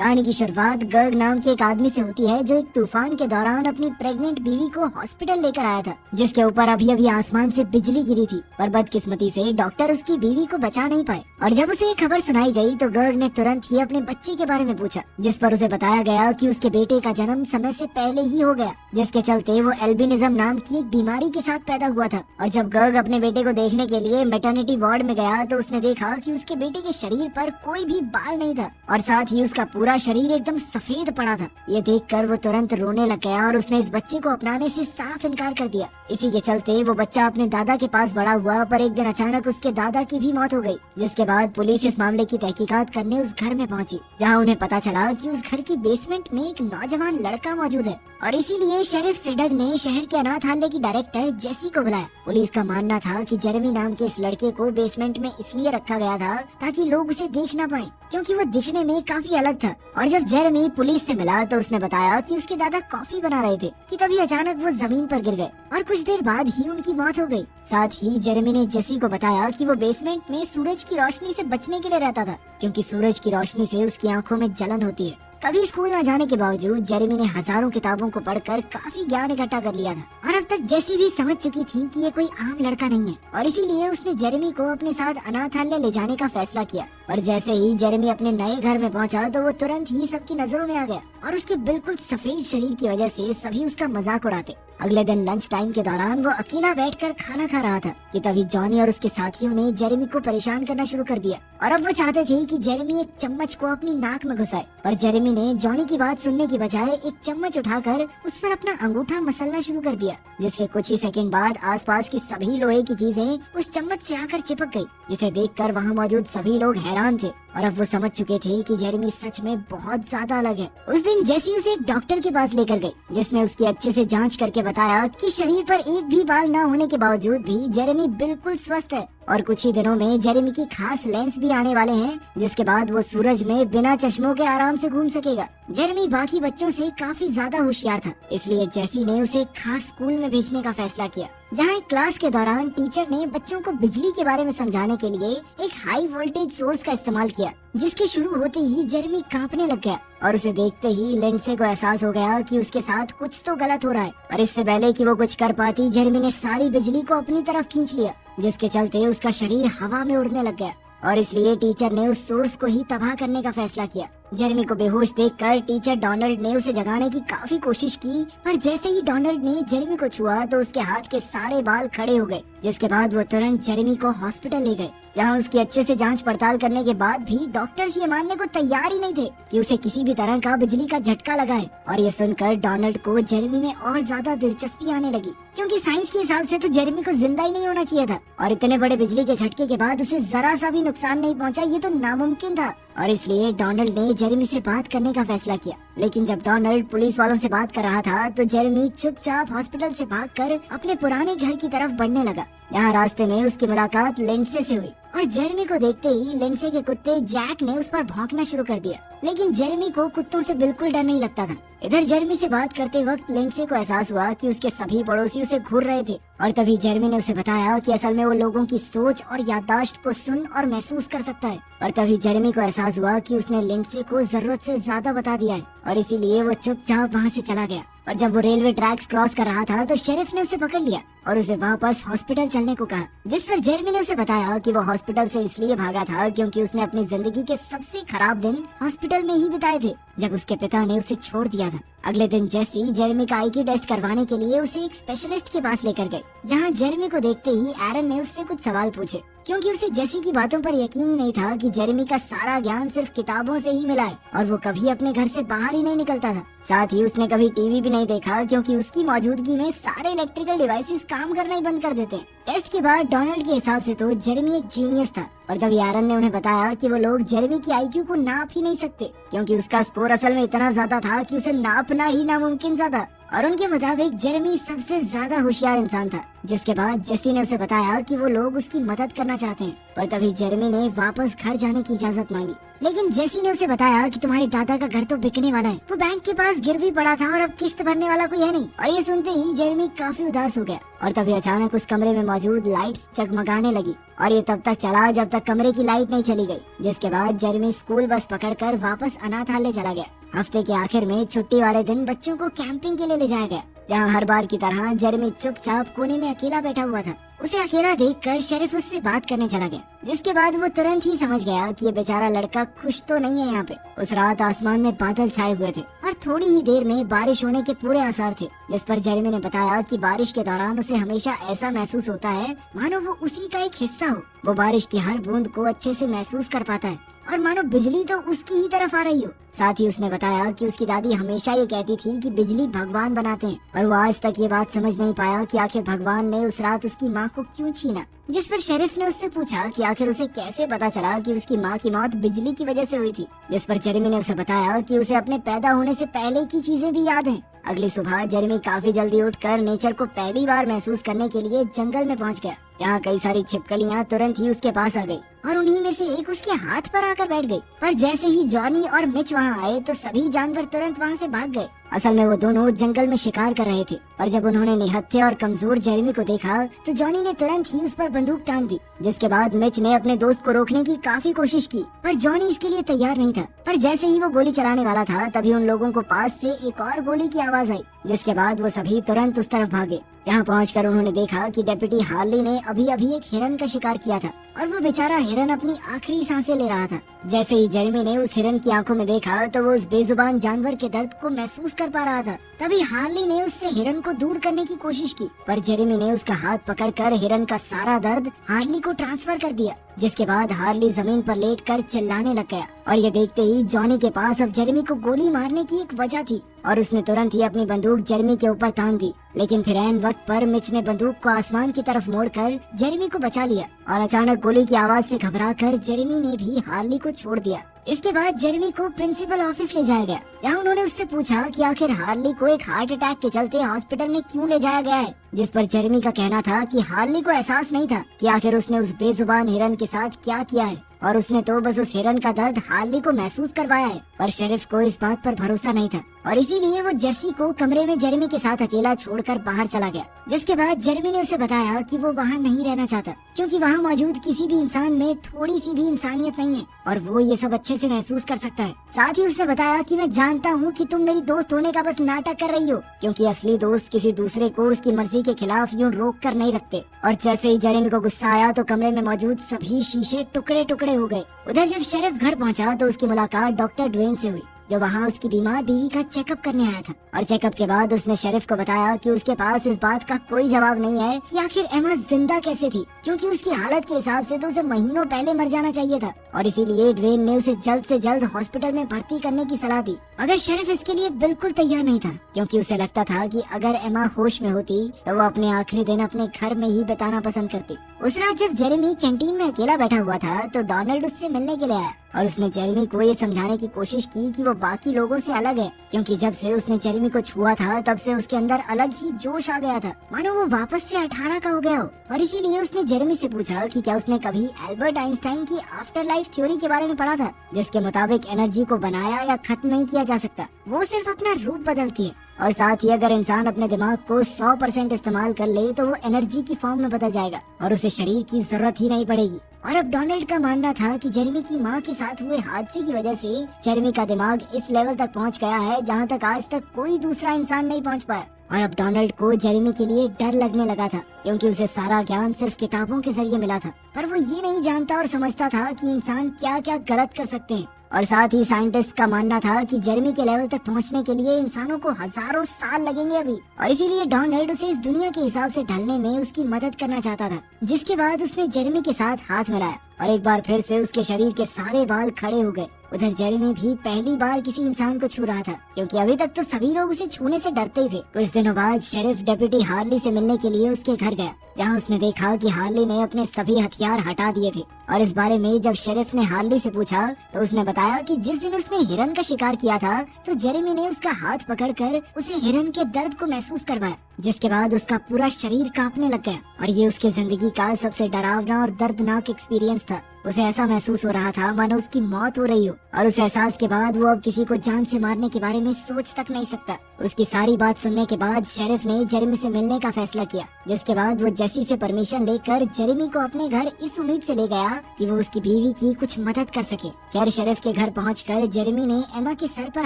कहानी की शुरुआत गर्ग नाम के एक आदमी से होती है जो एक तूफान के दौरान अपनी प्रेग्नेंट बीवी को हॉस्पिटल लेकर आया था, जिसके ऊपर अभी अभी आसमान से बिजली गिरी थी। पर बदकिस्मती से डॉक्टर उसकी बीवी को बचा नहीं पाए और जब उसे ये खबर सुनाई गई तो गर्ग ने तुरंत ही अपने बच्चे के बारे में पूछा, जिस पर उसे बताया गया कि उसके बेटे का जन्म समय से पहले ही हो गया, जिसके चलते वो एल्बिनिज्म नाम की एक बीमारी के साथ पैदा हुआ था। और जब गर्ग अपने बेटे को देखने के लिए मैटरनिटी वार्ड में गया तो उसने देखा कि उसके बेटे के शरीर पर कोई भी बाल नहीं था और साथ ही उसका पूरा शरीर एकदम सफेद पड़ा था। ये देखकर वो तुरंत रोने लग गया और उसने इस बच्चे को अपनाने से साफ इनकार कर दिया। इसी के चलते वो बच्चा अपने दादा के पास बड़ा हुआ, पर एक दिन अचानक उसके दादा की भी मौत हो गई, जिसके बाद पुलिस इस मामले की तहकीकात करने उस घर में पहुंची, जहां उन्हें पता चला कि उस घर की बेसमेंट में एक नौजवान लड़का मौजूद है और इसीलिए शेरिफ सिडग ने शहर के अनाथालय की डायरेक्टर जेसी को बुलाया। पुलिस का मानना था कि जेरेमी नाम के इस लड़के को बेसमेंट में इसलिए रखा गया था ताकि लोग उसे देख ना पाए, क्योंकि वो दिखने में काफी अलग था। और जब जेरेमी पुलिस से मिला तो उसने बताया कि उसके दादा कॉफी बना रहे थे कि तभी अचानक वो जमीन पर गिर गए और कुछ देर बाद ही उनकी मौत हो गई। साथ ही जेरेमी ने जेसी को बताया कि वो बेसमेंट में सूरज की रोशनी से बचने के लिए रहता था, क्योंकि सूरज की रोशनी से उसकी आंखों में जलन होती है। कभी स्कूल न जाने के बावजूद जेरेमी ने हजारों किताबों को पढ़कर काफी ज्ञान इकट्ठा कर लिया था और अब तक जेसी भी समझ चुकी थी कि ये कोई आम लड़का नहीं है और इसीलिए उसने जेरेमी को अपने साथ अनाथालय ले जाने का फैसला किया। और जैसे ही जेरेमी अपने नए घर में पहुंचा तो वो तुरंत ही सबकी नजरों में आ गया और उसके बिल्कुल सफेद शरीर की वजह से सभी उसका मजाक उड़ाते। अगले दिन लंच टाइम के दौरान वो अकेला बैठकर खाना खा रहा था कि तभी जॉनी और उसके साथियों ने जेरेमी को परेशान करना शुरू कर दिया और अब वो चाहते थे कि जेरेमी एक चम्मच को अपनी नाक में घुसाए। पर जेरेमी ने जॉनी की बात सुनने की बजाय एक चम्मच उठाकर उस पर अपना अंगूठा मसलना शुरू कर दिया, जिसके कुछ ही सेकंड बाद आसपास की सभी लोहे की चीजें उस चम्मच से आकर चिपक गई, जिसे देखकर वहाँ मौजूद सभी लोग हैरान थे और अब वो समझ चुके थे कि जेरेमी सच में बहुत ज्यादा अलग है। उस दिन जेसी उसे एक डॉक्टर के पास लेकर गई, जिसने उसकी अच्छे से जांच करके बताया कि शरीर पर एक भी बाल न होने के बावजूद भी जेरेमी बिल्कुल स्वस्थ है और कुछ ही दिनों में जेरेमी की खास लेंस भी आने वाले हैं, जिसके बाद वो सूरज में बिना चश्मों के आराम से घूम सकेगा। जेरेमी बाकी बच्चों से काफी ज्यादा होशियार था, इसलिए जेसी ने उसे एक खास स्कूल में भेजने का फैसला किया, जहाँ एक क्लास के दौरान टीचर ने बच्चों को बिजली के बारे में समझाने के लिए एक हाई वोल्टेज सोर्स का इस्तेमाल किया, जिसके शुरू होते ही जेरेमी कांपने लग गया और उसे देखते ही लिंडसे को एहसास हो गया कि उसके साथ कुछ तो गलत हो रहा है। और इससे पहले कि वो कुछ कर पाती, जेरेमी ने सारी बिजली को अपनी तरफ खींच लिया, जिसके चलते उसका शरीर हवा में उड़ने लग गया और इसलिए टीचर ने उस सोर्स को ही तबाह करने का फैसला किया। जेरेमी को बेहोश देखकर टीचर डोनाल्ड ने उसे जगाने की काफी कोशिश की, पर जैसे ही डोनाल्ड ने जेरेमी को छुआ तो उसके हाथ के सारे बाल खड़े हो गए, जिसके बाद वो तुरंत जेरेमी को हॉस्पिटल ले गए, जहाँ उसकी अच्छे से जांच पड़ताल करने के बाद भी डॉक्टर्स ये मानने को तैयार ही नहीं थे कि उसे किसी भी तरह का बिजली का झटका लगा है। और ये सुनकर डोनाल्ड को जेरेमी में और ज्यादा दिलचस्पी आने लगी, क्योंकि साइंस के हिसाब से तो जेरेमी को जिंदा ही नहीं होना चाहिए था और इतने बड़े बिजली के झटके के बाद उसे जरा सा भी नुकसान नहीं पहुंचा, ये तो नामुमकिन था। और इसलिए डोनाल्ड ने जेरेमी से बात करने का फैसला किया। लेकिन जब डोनाल्ड पुलिस वालों से बात कर रहा था तो जेरेमी चुपचाप हॉस्पिटल से भागकर अपने पुराने घर की तरफ बढ़ने लगा। यहाँ रास्ते में उसकी मुलाकात लिंडसे से हुई और जेरेमी को देखते ही लिंडसे के कुत्ते जैक ने उस पर भौंकना शुरू कर दिया, लेकिन जेरेमी को कुत्तों से बिल्कुल डर नहीं लगता था। इधर जेरेमी से बात करते वक्त लिंडसे को एहसास हुआ कि उसके सभी पड़ोसी उसे घूर रहे थे और तभी जेरेमी ने उसे बताया कि असल में वो लोगों की सोच और याददाश्त को सुन और महसूस कर सकता है। और तभी जेरेमी को एहसास हुआ कि उसने लिंडसे को जरूरत से ज्यादा बता दिया है और इसीलिए वो चुपचाप वहाँ से चला गया। और जब वो रेलवे ट्रैक्स क्रॉस कर रहा था तो शेरिफ ने उसे पकड़ लिया और उसे वापस हॉस्पिटल चलने को कहा, जिस पर जेरेमी ने उसे बताया कि वो हॉस्पिटल से इसलिए भागा था क्योंकि उसने अपनी जिंदगी के सबसे खराब दिन हॉस्पिटल में ही बिताए थे, जब उसके पिता ने उसे छोड़ दिया था। अगले दिन जेसी जेरेमी का आईक्यू टेस्ट करवाने के लिए उसे एक स्पेशलिस्ट के पास लेकर गए, जहाँ जेरेमी को देखते ही एरन ने उससे कुछ सवाल पूछे, क्योंकि उसे जेसी की बातों पर यकीन ही नहीं था कि जेरेमी का सारा ज्ञान सिर्फ किताबों से ही मिला है और वो कभी अपने घर से बाहर ही नहीं निकलता था। साथ ही उसने कभी टीवी भी नहीं देखा, क्योंकि उसकी मौजूदगी में सारे इलेक्ट्रिकल डिवाइसेस काम करना ही बंद कर देते हैं। टेस्ट के बाद डोनाल्ड के हिसाब से तो जेरेमी एक जीनियस था और तभी एरन ने उन्हें बताया कि वो लोग जेरेमी की आईक्यू को नाप ही नहीं सकते, क्योंकि उसका स्कोर असल में इतना ज्यादा था कि उसे नापना ही नामुमकिन सा था। और उनके मुताबिक जेरेमी सबसे ज्यादा होशियार इंसान था। जिसके बाद जेसी ने उसे बताया कि वो लोग उसकी मदद करना चाहते हैं, पर तभी जेरेमी ने वापस घर जाने की इजाजत मांगी। लेकिन जेसी ने उसे बताया कि तुम्हारे दादा का घर तो बिकने वाला है, वो बैंक के पास गिरवी पड़ा था और अब किस्त भरने वाला कोई है नहीं। और ये सुनते ही जेरेमी काफी उदास हो गया और तभी अचानक उस कमरे में मौजूद लाइट्स जगमगाने लगी और ये तब तक चला जब तक कमरे की लाइट नहीं चली गई। जिसके बाद जेरेमी स्कूल बस पकड़कर वापस अनाथालय चला गया। हफ्ते के आखिर में छुट्टी वाले दिन बच्चों को कैंपिंग के लिए ले जाया गया, जहाँ हर बार की तरह जेरेमी चुपचाप कोने में अकेला बैठा हुआ था। उसे अकेला देखकर शेरिफ उससे बात करने चला गया, जिसके बाद वो तुरंत ही समझ गया कि ये बेचारा लड़का खुश तो नहीं है यहाँ पे। उस रात आसमान में बादल छाए हुए थे और थोड़ी ही देर में बारिश होने के पूरे आसार थे, जिस पर जेरेमी ने बताया कि बारिश के दौरान उसे हमेशा ऐसा महसूस होता है मानो वो उसी का एक हिस्सा हो। वो बारिश की हर बूंद को अच्छे से महसूस कर पाता है और मानो बिजली तो उसकी ही तरफ आ रही हो। साथ ही उसने बताया कि उसकी दादी हमेशा ये कहती थी कि बिजली भगवान बनाते हैं, पर वो आज तक ये बात समझ नहीं पाया कि आखिर भगवान ने उस रात उसकी माँ को क्यों छीना। जिस पर शेरिफ ने उससे पूछा कि आखिर उसे कैसे पता चला कि उसकी माँ की मौत बिजली की वजह से हुई थी। जिस पर जेरेमी ने उसे बताया कि उसे अपने पैदा होने से पहले की चीजें भी याद हैं। अगली सुबह जेरेमी काफी जल्दी उठकर नेचर को पहली बार महसूस करने के लिए जंगल में पहुंच गया। यहाँ कई सारी छिपकलियाँ तुरंत ही उसके पास आ गई और उन्हीं में से एक उसके हाथ पर आकर बैठ गई। पर जैसे ही जॉनी और मिच वहाँ आए तो सभी जानवर तुरंत वहाँ से भाग गए। असल में वो दोनों जंगल में शिकार कर रहे थे, पर जब उन्होंने निहत्थे और कमजोर जेरेमी को देखा तो जॉनी ने तुरंत ही उस पर बंदूक तान दी। जिसके बाद मिच ने अपने दोस्त को रोकने की काफी कोशिश की, पर जॉनी इसके लिए तैयार नहीं था। पर जैसे ही वो गोली चलाने वाला था तभी उन लोगों को पास से एक और गोली की आवाज आई, जिसके बाद वो सभी तुरंत उस तरफ भागे। यहाँ पहुंचकर उन्होंने देखा कि डेप्यूटी हार्ली ने अभी अभी एक हिरन का शिकार किया था और वो बेचारा हिरन अपनी आखिरी सांसें ले रहा था। जैसे ही जेरेमी ने उस हिरन की आंखों में देखा तो वो उस बेजुबान जानवर के दर्द को महसूस कर पा रहा था। तभी हार्ली ने उससे हिरन को दूर करने की कोशिश की, पर जेरेमी ने उसका हाथ पकड़कर हिरन का सारा दर्द हार्ली को ट्रांसफर कर दिया। जिसके बाद हार्ली जमीन पर लेटकर चिल्लाने लग गया और ये देखते ही जॉनी के पास अब जेरेमी को गोली मारने की एक वजह थी और उसने तुरंत ही अपनी बंदूक जेरेमी के ऊपर तान दी। लेकिन फिर ऐन वक्त पर मिच ने बंदूक को आसमान की तरफ मोड़कर जेरेमी को बचा लिया और अचानक गोली की आवाज से घबराकर जेरेमी ने भी हार्ली को छोड़ दिया। इसके बाद जेरेमी को प्रिंसिपल ऑफिस ले जाया गया। यहाँ उन्होंने उससे पूछा कि आखिर हार्ली को एक हार्ट अटैक के चलते हॉस्पिटल में क्यों ले जाया गया है। जिस पर जेरेमी का कहना था कि हार्ली को एहसास नहीं था कि आखिर उसने उस बेजुबान हिरन के साथ क्या किया है और उसने तो बस उस हिरन का दर्द हार्ली को महसूस करवाया है। पर शेरिफ को इस बात पर भरोसा नहीं था और इसीलिए वो जेसी को कमरे में जेरेमी के साथ अकेला छोड़कर बाहर चला गया। जिसके बाद जेरेमी ने उसे बताया कि वो वहाँ नहीं रहना चाहता, क्योंकि वहाँ मौजूद किसी भी इंसान में थोड़ी सी भी इंसानियत नहीं है और वो ये सब अच्छे से महसूस कर सकता है। साथ ही उसने बताया कि मैं जानता हूँ कि तुम मेरी दोस्त होने का बस नाटक कर रही हो, क्योंकि असली दोस्त किसी दूसरे को उसकी मर्जी के खिलाफ यूँ रोक कर नहीं रखते। और जैसे ही जेरेमी को गुस्सा आया तो कमरे में मौजूद सभी शीशे टुकड़े टुकड़े हो गए। उधर जब शेरिफ घर पहुंचा तो उसकी मुलाकात डॉक्टर ड्वेन से हुई, जो वहाँ उसकी बीमार बीवी का चेकअप करने आया था। और चेकअप के बाद उसने शेरिफ को बताया कि उसके पास इस बात का कोई जवाब नहीं है कि आखिर एमा जिंदा कैसे थी, क्योंकि उसकी हालत के हिसाब से तो उसे महीनों पहले मर जाना चाहिए था और इसीलिए ड्वेन ने उसे जल्द से जल्द हॉस्पिटल में भर्ती करने की सलाह दी। मगर शेरिफ इसके लिए बिल्कुल तैयार नहीं था, क्योंकि उसे लगता था कि अगर एमा होश में होती तो वो अपने आखिरी दिन अपने घर में ही बिताना पसंद करती। उस रात जब जेरेमी कैंटीन में अकेला बैठा हुआ था तो डोनाल्ड उससे मिलने के लिए आया और उसने जेरेमी को ये समझाने की कोशिश की कि वो बाकी लोगों से अलग है, क्योंकि जब से उसने जेरेमी को छुआ था तब से उसके अंदर अलग ही जोश आ गया था, मानो वो वापस से 18 का हो गया हो। और इसीलिए उसने जेरेमी से पूछा कि क्या उसने कभी एल्बर्ट आइंस्टाइन की आफ्टर लाइफ थ्योरी के बारे में पढ़ा था, जिसके मुताबिक एनर्जी को बनाया या खत्म नहीं किया जा सकता, वो सिर्फ अपना रूप बदलती है। और साथ ही अगर इंसान अपने दिमाग को 100% इस्तेमाल कर ले तो वो एनर्जी की फॉर्म में बदल जाएगा और उसे शरीर की जरूरत ही नहीं पड़ेगी। और अब डोनाल्ड का मानना था कि जेरेमी की माँ के साथ हुए हादसे की वजह से जेरेमी का दिमाग इस लेवल तक पहुँच गया है जहाँ तक आज तक कोई दूसरा इंसान नहीं पहुँच पाया। और अब डोनाल्ड को जेरेमी के लिए डर लगने लगा था, क्योंकि उसे सारा ज्ञान सिर्फ किताबों के जरिए मिला था, पर वो ये नहीं जानता और समझता था कि इंसान क्या क्या गलत कर सकते हैं। और साथ ही साइंटिस्ट का मानना था कि जेरेमी के लेवल तक पहुंचने के लिए इंसानों को हजारों साल लगेंगे अभी, और इसीलिए डोनाल्ड उसे इस दुनिया के हिसाब से ढलने में उसकी मदद करना चाहता था। जिसके बाद उसने जेरेमी के साथ हाथ मिलाया और एक बार फिर से उसके शरीर के सारे बाल खड़े हो गए उधर जेरेमी भी पहली बार किसी इंसान को छू रहा था, क्योंकि अभी तक तो सभी लोग उसे छूने से डरते ही थे। कुछ दिनों बाद शेरिफ डेप्यूटी हार्ली से मिलने के लिए उसके घर गया, जहाँ उसने देखा कि हार्ली ने अपने सभी हथियार हटा दिए थे। और इस बारे में जब शेरिफ ने हार्ली से पूछा तो उसने बताया कि जिस दिन उसने हिरन का शिकार किया था तो जेरेमी ने उसका हाथ पकड़कर उसे हिरन के दर्द को महसूस करवाया, जिसके बाद उसका पूरा शरीर कांपने लग गया। और ये उसकी जिंदगी का सबसे डरावना और दर्दनाक एक्सपीरियंस था। उसे ऐसा महसूस हो रहा था मानो उसकी मौत हो रही हो, और उस एहसास के बाद वो अब किसी को जान से मारने के बारे में सोच तक नहीं सकता। उसकी सारी बात सुनने के बाद शेरिफ ने जेरेमी से मिलने का फैसला किया, जिसके बाद वो जेसी से परमिशन लेकर जेरेमी को अपने घर इस उम्मीद से ले गया कि वो उसकी बीवी की कुछ मदद कर सके। खैर शेरिफ के घर पहुंचकर जेरेमी ने एमा के सर पर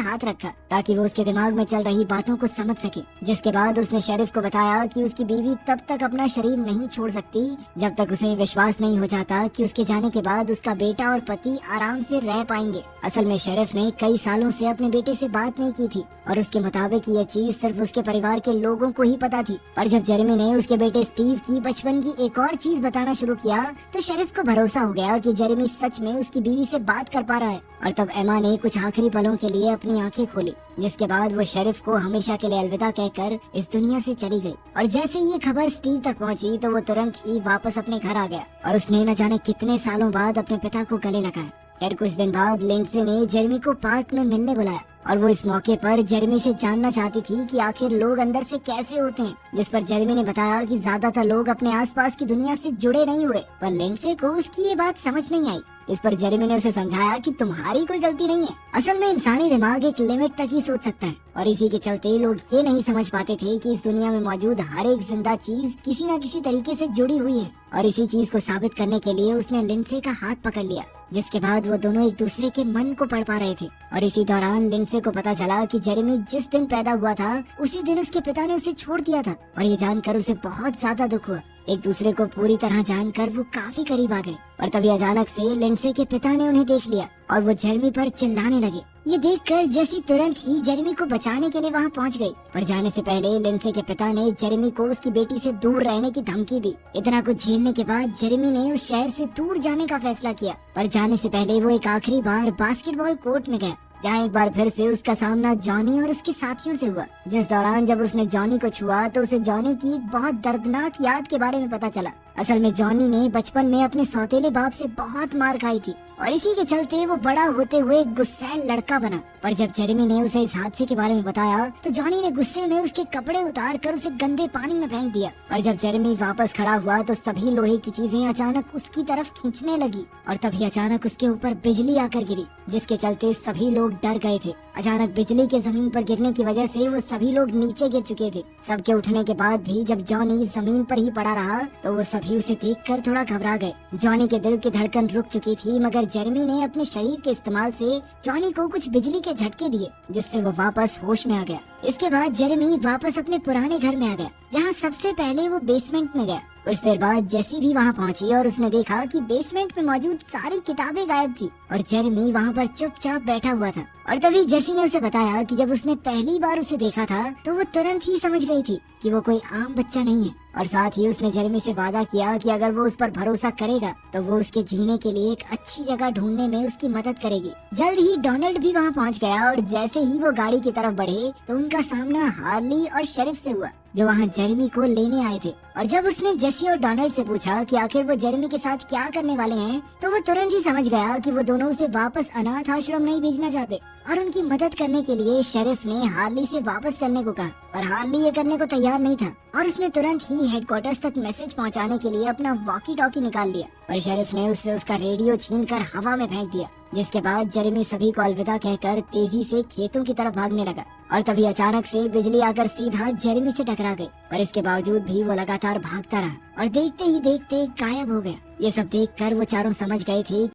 हाथ रखा ताकि वो उसके दिमाग में चल रही बातों को समझ सके, जिसके बाद उसने शेरिफ को बताया कि उसकी बीवी तब तक अपना शरीर नहीं छोड़ सकती जब तक उसे विश्वास नहीं हो जाता कि उसके जाने के बाद उसका बेटा और पति आराम से रह पाएंगे। असल में शेरिफ ने कई सालों से अपने बेटे से बात नहीं की थी, और उसके मुताबिक ये चीज सिर्फ उसके परिवार के लोगों को ही पता थी। पर जब जेरेमी ने उसके बेटे स्टीव की बचपन की एक और चीज बताना शुरू किया तो शेरिफ को भरोसा हो गया कि जेरेमी सच में उसकी बीवी से बात कर पा रहा है। और तब एमा ने कुछ आखिरी पलों के लिए अपनी आंखें खोली, जिसके बाद वो शेरिफ को हमेशा के लिए अलविदा कहकर इस दुनिया से चली गई। और जैसे ही ये खबर स्टीव तक पहुंची तो वो तुरंत ही वापस अपने घर आ गया, और उसने न जाने कितने सालों बाद अपने पिता को गले लगाया। खैर कुछ दिन बाद लिंडसे ने जेरेमी को पार्क में मिलने बुलाया, और वो इस मौके पर जेरेमी से जानना चाहती थी कि आखिर लोग अंदर से कैसे होते हैं, जिस पर जेरेमी ने बताया कि ज्यादातर लोग अपने आसपास की दुनिया से जुड़े नहीं हुए। पर लिंडसे को उसकी ये बात समझ नहीं आई। इस पर जेरेमी ने उसे समझाया कि तुम्हारी कोई गलती नहीं है, असल में इंसानी दिमाग एक लिमिट तक ही सोच सकता है, और इसी के चलते लोग ये नहीं समझ पाते थे कि इस दुनिया में मौजूद हर एक जिंदा चीज किसी न किसी तरीके से जुड़ी हुई है। और इसी चीज को साबित करने के लिए उसने लिंडसे का हाथ पकड़ लिया, जिसके बाद वो दोनों एक दूसरे के मन को पढ़ पा रहे थे। और इसी दौरान लिंडसे को पता चला कि जेरेमी जिस दिन पैदा हुआ था उसी दिन उसके पिता ने उसे छोड़ दिया था, और ये जानकर उसे बहुत ज्यादा दुख हुआ। एक दूसरे को पूरी तरह जानकर वो काफी करीब आ गए, और तभी अचानक से लिंडसे के पिता ने उन्हें देख लिया और वो जेरेमी पर चिल्लाने लगे। ये देखकर जेसी तुरंत ही जेरेमी को बचाने के लिए वहाँ पहुँच गई, पर जाने से पहले लिंडसे के पिता ने जेरेमी को उसकी बेटी से दूर रहने की धमकी दी। इतना कुछ झेलने के बाद जेरेमी ने उस शहर से दूर जाने का फैसला किया, पर जाने से पहले वो एक आखिरी बार बास्केटबॉल कोर्ट में गया, जहाँ एक बार फिर से उसका सामना जॉनी और उसके साथियों से हुआ। जिस दौरान जब उसने जॉनी को छुआ तो उसे जॉनी की एक बहुत दर्दनाक याद के बारे में पता चला। असल में जॉनी ने बचपन में अपने सौतेले बाप से बहुत मार खाई थी, और इसी के चलते वो बड़ा होते हुए एक गुस्सैल लड़का बना। पर जब जेरेमी ने उसे इस हादसे के बारे में बताया तो जॉनी ने गुस्से में उसके कपड़े उतार कर उसे गंदे पानी में फेंक दिया। और जब जेरेमी वापस खड़ा हुआ तो सभी लोहे की चीजें अचानक उसकी तरफ खींचने लगी, और तभी अचानक उसके ऊपर बिजली आकर गिरी, जिसके चलते सभी लोग डर गए थे। अचानक बिजली के जमीन पर गिरने की वजह से वो सभी लोग नीचे गिर चुके थे। सबके उठने के बाद भी जब जॉनी जमीन पर ही पड़ा रहा तो वो सभी उसे देखकर थोड़ा घबरा गए। जॉनी के दिल की धड़कन रुक चुकी थी, मगर जेरेमी ने अपने शरीर के इस्तेमाल से जॉनी को कुछ बिजली के झटके दिए, जिससे वो वापस होश में आ गया। इसके बाद जेरेमी वापस अपने पुराने घर में आ गया, जहाँ सबसे पहले वो बेसमेंट में गया। कुछ देर बाद जेसी भी वहाँ पहुँची और उसने देखा कि बेसमेंट में मौजूद सारी किताबें गायब थी, और जेरेमी वहाँ पर चुपचाप बैठा हुआ था। और तभी जेसी ने उसे बताया कि जब उसने पहली बार उसे देखा था तो वो तुरंत ही समझ गई थी कि वो कोई आम बच्चा नहीं है, और साथ ही उसने जेरेमी से वादा किया कि अगर वो उस पर भरोसा करेगा तो वो उसके जीने के लिए एक अच्छी जगह ढूंढने में उसकी मदद करेगी। जल्द ही डोनाल्ड भी वहाँ पहुँच गया, और जैसे ही वो गाड़ी की तरफ बढ़े तो उनका सामना हार्ली और शेरिफ से हुआ, जो वहाँ जेरेमी को लेने आए थे। और जब उसने जेसी और डोनाल्ड से पूछा कि आखिर वो जेरेमी के साथ क्या करने वाले हैं, तो वो तुरंत ही समझ गया कि वो दोनों उसे वापस अनाथ आश्रम नहीं भेजना चाहते। और उनकी मदद करने के लिए शेरिफ ने हार्ली से वापस चलने को कहा, और हार्ली ये करने को तैयार नहीं था, और उसने तुरंत ही हेडक्वार्टर्स तक मैसेज पहुंचाने के लिए अपना वॉकी टॉकी निकाल लिया। पर शेरिफ ने उससे उसका रेडियो छीनकर हवा में फेंक दिया, जिसके बाद जेरेमी सभी को अलविदा कहकर तेजी से खेतों की तरफ भागने लगा। और तभी अचानक से बिजली आकर सीधा जेरेमी से टकरा गई, पर इसके बावजूद भी वो लगातार भागता रहा और देखते ही देखते गायब हो गया। ये सब देखकर वो चारों समझ गए थे